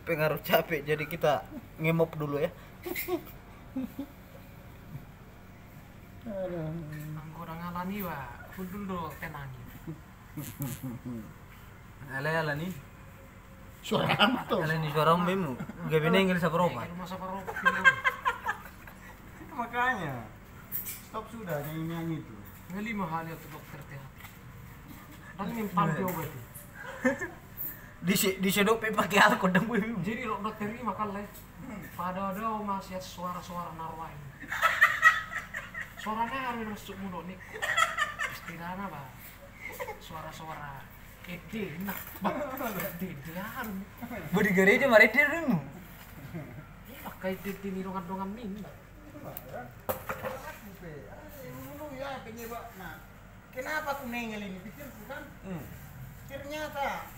Pengaruh capek, jadi kita ngemop dulu ya. Ang orang ngalani wa, kudul do kenangi. Ala nih. Suara apa tuh? Ala nih suara memu. Gak binengil sa Roma. Masa parok Makanya stop sudah nyanyi tuh. ngali mahal itu dokter teh. Dan nyimpan dia berarti. Di sedok pe pakai alkohol dong. Jadi dokter ini makan leh. Pada ada masih suara-suara narwai. Suaranya harus masuk mulut nih. Istilahnya bah. Suara-suara ede nak bah. Dedian. Bodi gereja mari dia dulu. Pakai titi nirungan-rungan minta. Dulu ya penyebab. Nah, kenapa aku nengel ini? Pikirku kan. Ternyata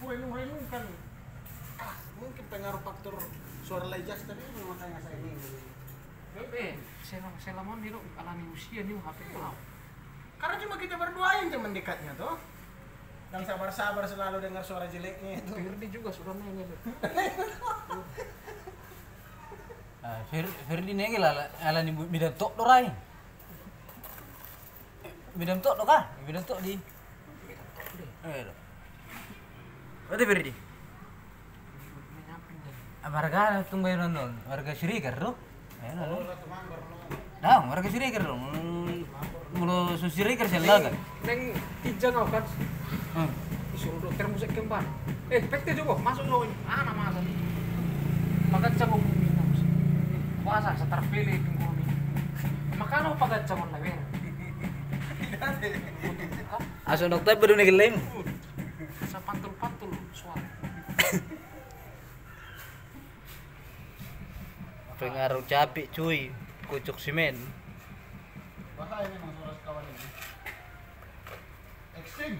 renung kan. Mungkin pengaruh faktor suara lejas tadi makanya saya nengel. Selamon hidup alami usia nih HP kau. Karena cuma kita berdua yang teman dekatnya toh. Yang sabar-sabar selalu dengar suara jeleknya itu. Firdi juga sudah nengel. Ferdi nengel ala ni bidang tok dorai. Bidang tok doka? Bidang tok di. Berarti Ferdi. Warga tunggu nonton, warga Sirikar tuh. Dah, warga Sirikar dong. Mulu Sirikar selaga. Neng tiga kau kan. Disuruh dokter musik kembar. Pekte coba masuk lo ini. Anak masa. Pakat cabut minum. Puasa setar pilih tunggu ini. Makan lo pakat cabut lagi. Aso dokter baru nengel. Sa pantul-pantul suara. Pengaruh capek cuy, kucuk semen. Bahaya memang suara kawan ini. Ekstrim.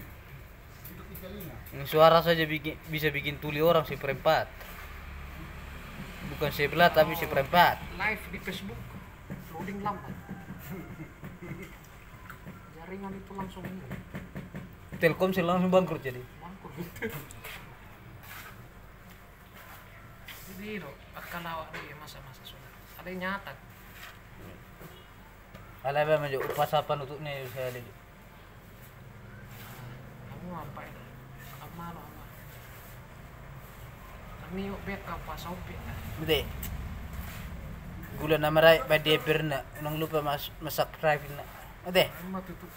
Itu telinga. Suara saja bisa bikin tuli orang seperempat. Bukan sebelah tapi seperempat. Live di Facebook. Loading lambat. Jaringan itu langsung ini. Telkom langsung bangkrut jadi. Bangkrut. Jadi lo akan awak deh masa-masa sudah. Ada yang nyata. Ala ba medyo upasapan untuknya saya lihat. Kamu apa itu? Apa lo apa? Kami yuk bet kau pas opik. Bede. Gula nama rai pada pernah, nang lupa mas subscribe na. Ade. Kamu tutup.